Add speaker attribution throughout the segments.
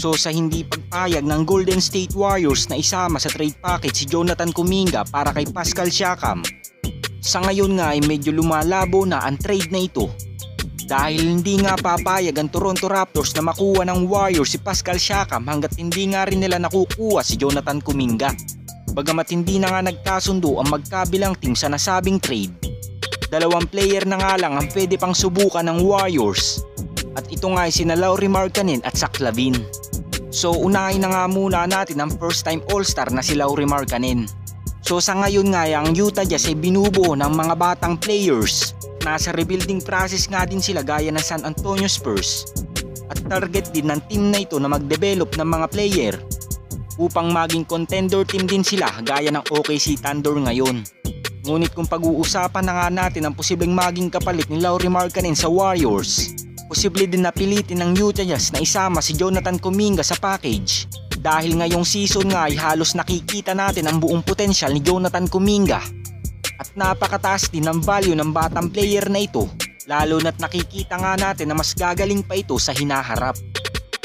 Speaker 1: So sa hindi pagpayag ng Golden State Warriors na isama sa trade package si Jonathan Kuminga para kay Pascal Siakam, sa ngayon nga ay medyo lumalabo na ang trade na ito. Dahil hindi nga papayag ang Toronto Raptors na makuha ng Warriors si Pascal Siakam hanggat hindi nga rin nila nakukuha si Jonathan Kuminga. Bagamat hindi na nga nagkasundo ang magkabilang team sa nasabing trade, dalawang player na nga lang ang pwede pang subukan ng Warriors. At ito nga ay sina Lauri Markkanen at Zach LaVine. So unahin na nga muna natin ang first time All-Star na si Lauri Markkanen. So sa ngayon nga ang Utah Jazz ay binubuo ng mga batang players. Nasa rebuilding process nga din sila gaya ng San Antonio Spurs. At target din ng team na ito na mag-develop ng mga player upang maging contender team din sila gaya ng OKC Thunder ngayon. Ngunit kung pag-uusapan na nga natin ang posibleng maging kapalit ni Lauri Markkanen sa Warriors, posible din napilitin ng Utah Jazz na isama si Jonathan Kuminga sa package. Dahil ngayong season nga ay halos nakikita natin ang buong potensyal ni Jonathan Kuminga. At napakataas din ang value ng batang player na ito, lalo na't nakikita nga natin na mas gagaling pa ito sa hinaharap.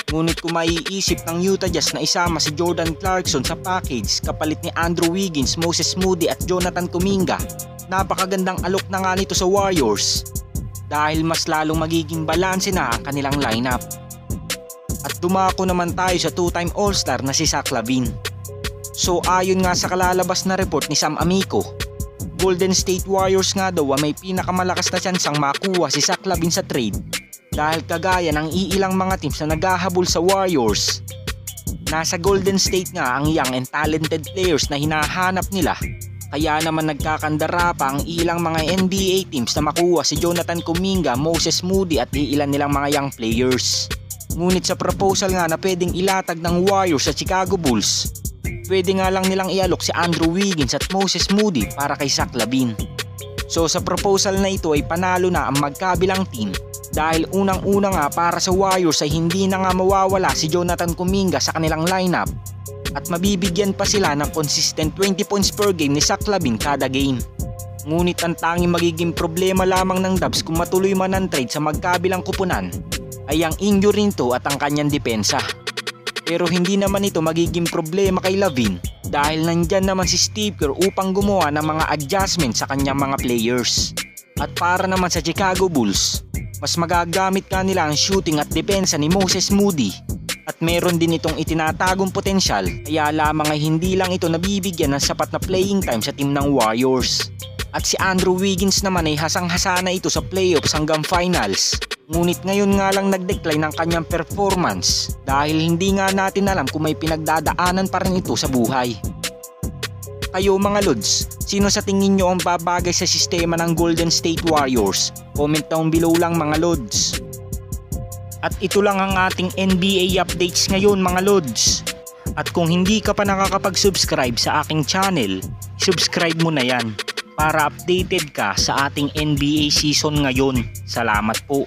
Speaker 1: Ngunit kung maiisip ng Utah Jazz na isama si Jordan Clarkson sa package kapalit ni Andrew Wiggins, Moses Moody at Jonathan Kuminga, napakagandang alok na nga nito sa Warriors dahil mas lalong magiging balanse na ang kanilang lineup. At dumako naman tayo sa two-time All-Star na si Zach LaVine. So ayon nga sa kalalabas na report ni Sam Amico, Golden State Warriors nga daw may pinakamalakas na tsansang makuha si Zach LaVine sa trade dahil kagaya ng iilang mga teams na naghahabol sa Warriors, nasa Golden State nga ang young and talented players na hinahanap nila. Kaya naman nagkakandara pa ang ilang mga NBA teams na makuha si Jonathan Kuminga, Moses Moody at iilan nilang mga young players. Ngunit sa proposal nga na pwedeng ilatag ng Warriors sa Chicago Bulls, pwede nga lang nilang ialok si Andrew Wiggins at Moses Moody para kay Zach LaVine. So sa proposal na ito ay panalo na ang magkabilang team dahil unang-una nga para sa Warriors ay hindi na nga mawawala si Jonathan Kuminga sa kanilang lineup at mabibigyan pa sila ng consistent 20 points per game ni Zach LaVine kada game. Ngunit ang tanging magiging problema lamang ng Dubs kung matuloy man ang trade sa magkabilang kupunan ay ang injury nito at ang kanyang depensa. Pero hindi naman ito magiging problema kay LaVine dahil nandyan naman si Steve Kerr upang gumawa ng mga adjustments sa kanyang mga players. At para naman sa Chicago Bulls, mas magagamit ka nila ang shooting at depensa ni Moses Moody. At meron din itong itinatagong potensyal kaya lamang ay hindi lang ito nabibigyan ng sapat na playing time sa team ng Warriors. At si Andrew Wiggins naman ay hasang-hasa na ito sa playoffs hanggang finals. Ngunit ngayon nga lang nag-decline ang kanyang performance dahil hindi nga natin alam kung may pinagdadaanan pa rin ito sa buhay. Kayo mga Lods, sino sa tingin nyo ang babagay sa sistema ng Golden State Warriors? Comment down below lang mga Lods. At ito lang ang ating NBA updates ngayon mga Lods. At kung hindi ka pa nakakapag-subscribe sa aking channel, subscribe mo na yan para updated ka sa ating NBA season ngayon. Salamat po.